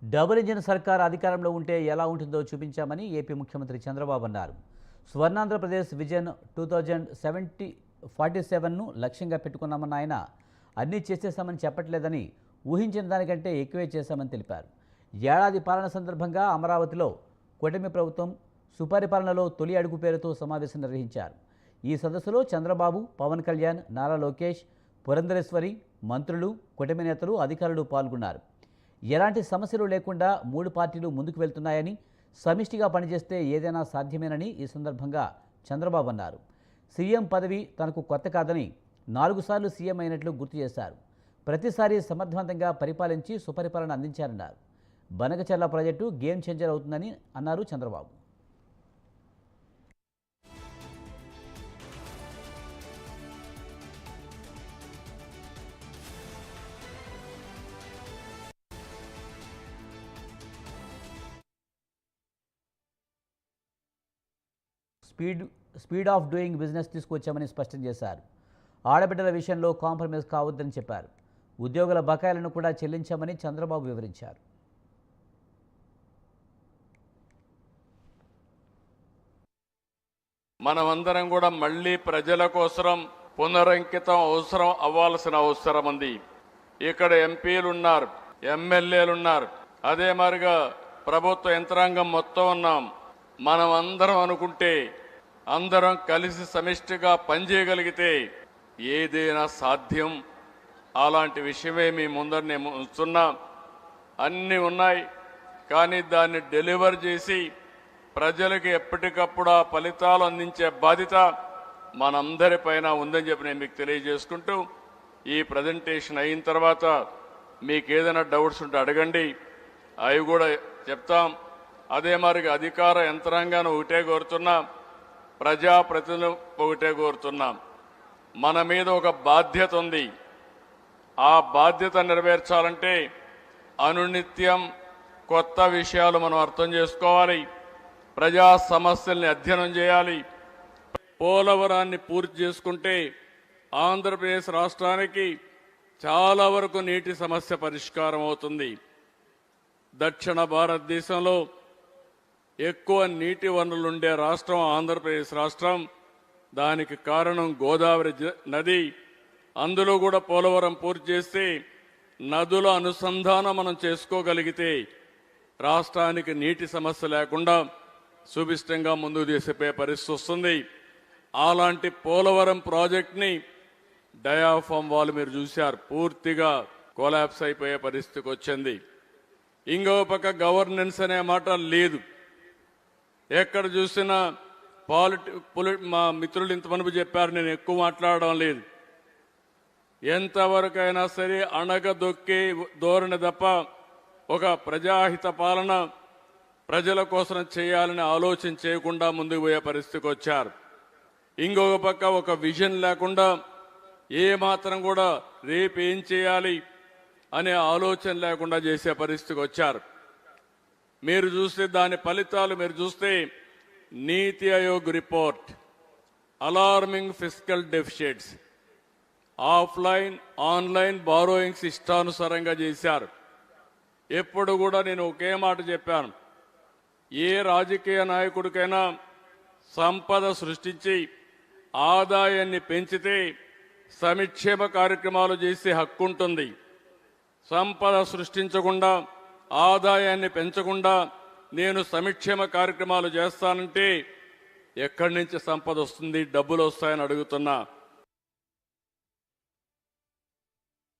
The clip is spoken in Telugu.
డబుల్ ఇంజిన్ సర్కార్ అధికారంలో ఉంటే ఎలా ఉంటుందో చూపించామని ఏపీ ముఖ్యమంత్రి చంద్రబాబు అన్నారు. స్వర్ణాంధ్రప్రదేశ్ విజన్ 2047ను లక్ష్యంగా పెట్టుకున్నామన్న ఆయన అన్నీ చేసేశామని చెప్పట్లేదని, ఊహించిన దానికంటే ఎక్కువే చేశామని తెలిపారు. ఏడాది పాలన సందర్భంగా అమరావతిలో కూటమి ప్రభుత్వం సుపరిపాలనలో తొలి అడుగు పేరుతో సమావేశం నిర్వహించారు. ఈ సదస్సులో చంద్రబాబు, పవన్ కళ్యాణ్, నారా లోకేష్, పురంధరేశ్వరి, మంత్రులు, కూటమి నేతలు, అధికారులు పాల్గొన్నారు. ఎలాంటి సమస్యలు లేకుండా 3 పార్టీలు ముందుకు వెళ్తున్నాయని, సమిష్టిగా పనిచేస్తే ఏదైనా సాధ్యమేనని ఈ సందర్భంగా చంద్రబాబు అన్నారు. సీఎం పదవి తనకు కొత్త కాదని 4 సార్లు సీఎం అయినట్లు గుర్తు చేశారు. ప్రతిసారి సమర్థవంతంగా పరిపాలించి సుపరిపాలన అందించారన్నారు. బనకచర్ల ప్రాజెక్టు గేమ్ చేంజర్ అవుతుందని అన్నారు Chandrababu. Speed of doing business తీసుకొచ్చామని స్పష్టం చేశారు. ఆడబిడ్డల విషయంలో కాంప్రమైజ్ కావద్దని చెప్పారు. ఉద్యోగుల బకాయిలను కూడా చెల్లించామని చంద్రబాబు వివరించారు. మనమందరం కూడా మళ్ళీ ప్రజల కోసం పునరంకితం అవ్వాల్సిన అవసరం ఉంది. ఇక్కడ ఎంపీలు ఉన్నారు, ఎమ్మెల్యేలు ఉన్నారు, అదే మాదిరిగా ప్రభుత్వ యంత్రాంగం మొత్తం ఉన్నాం. మనం అందరం అనుకుంటే, అందరం కలిసి సమిష్టిగా పనిచేయగలిగితే ఏదైనా సాధ్యం. అలాంటి విషయమే మీ ముందర నేను ఉంచుతున్నా. అన్నీ ఉన్నాయి, కానీ దాన్ని డెలివర్ చేసి ప్రజలకు ఎప్పటికప్పుడు ఆ ఫలితాలు అందించే బాధ్యత మనందరిపైన ఉందని చెప్పి నేను మీకు తెలియజేసుకుంటూ, ఈ ప్రజెంటేషన్ అయిన తర్వాత మీకు ఏదైనా డౌట్స్ ఉంటే అడగండి, అవి కూడా చెప్తాం. అదే మరి అధికార యంత్రాంగాన్ని ఒకటే కోరుతున్నాం, ప్రజాప్రతినిధులు ఒకటే కోరుతున్నాం. మన మీద ఒక బాధ్యత ఉంది. ఆ బాధ్యత నెరవేర్చాలంటే అనునిత్యం కొత్త విషయాలు మనం అర్థం చేసుకోవాలి, ప్రజా సమస్యల్ని అధ్యయనం చేయాలి. పోలవరాన్ని పూర్తి చేసుకుంటే ఆంధ్రప్రదేశ్ రాష్ట్రానికి చాలా వరకు నీటి సమస్య పరిష్కారం అవుతుంది. దక్షిణ భారతదేశంలో ఎక్కువ నీటి వనరులుండే రాష్ట్రం ఆంధ్రప్రదేశ్ రాష్ట్రం. దానికి కారణం గోదావరి నది. అందులో కూడా పోలవరం పూర్తి చేస్తే నదుల అనుసంధానం మనం చేసుకోగలిగితే రాష్ట్రానికి నీటి సమస్య లేకుండా సుభిష్టంగా ముందుకు తీసిపోయే పరిస్థితి వస్తుంది. అలాంటి పోలవరం ప్రాజెక్ట్ని డయాఫామ్ వాళ్ళు మీరు చూశారు, పూర్తిగా కొలాప్స్ అయిపోయే పరిస్థితికి వచ్చింది. ఇంకో పక్క గవర్నెన్స్ అనే మాట లేదు. ఎక్కడ చూసినా మా మిత్రులు ఇంతమంది చెప్పారు, నేను ఎక్కువ మాట్లాడడం లేదు. ఎంతవరకైనా సరే అణగదొక్కే ధోరణి తప్ప ఒక ప్రజాహిత పాలన ప్రజల కోసం చేయాలని ఆలోచన చేయకుండా ముందుకు పోయే పరిస్థితికి వచ్చారు. ఇంకొక పక్క ఒక విజన్ లేకుండా ఏ మాత్రం కూడా రేపు ఏం చేయాలి అనే ఆలోచన లేకుండా చేసే పరిస్థితికి వచ్చారు. మీరు చూస్తే దాని ఫలితాలు మీరు చూస్తే నీతి Aayog report, alarming fiscal deficits, offline online borrowings ఇష్టానుసారంగా చేశారు. ఎప్పుడు కూడా నేను ఒకే మాట చెప్పాను, ఏ రాజకీయ నాయకుడికైనా సంపద సృష్టించి ఆదాయాన్ని పెంచితే సంక్షేమ కార్యక్రమాలు చేసే హక్కు ఉంటుంది. సంపద సృష్టించకుండా ఆదాయాన్ని పెంచకుండా నేను సంక్షేమ కార్యక్రమాలు చేస్తానంటే ఎక్కడి నుంచి సంపద వస్తుంది, డబ్బులు వస్తాయని అడుగుతున్నా.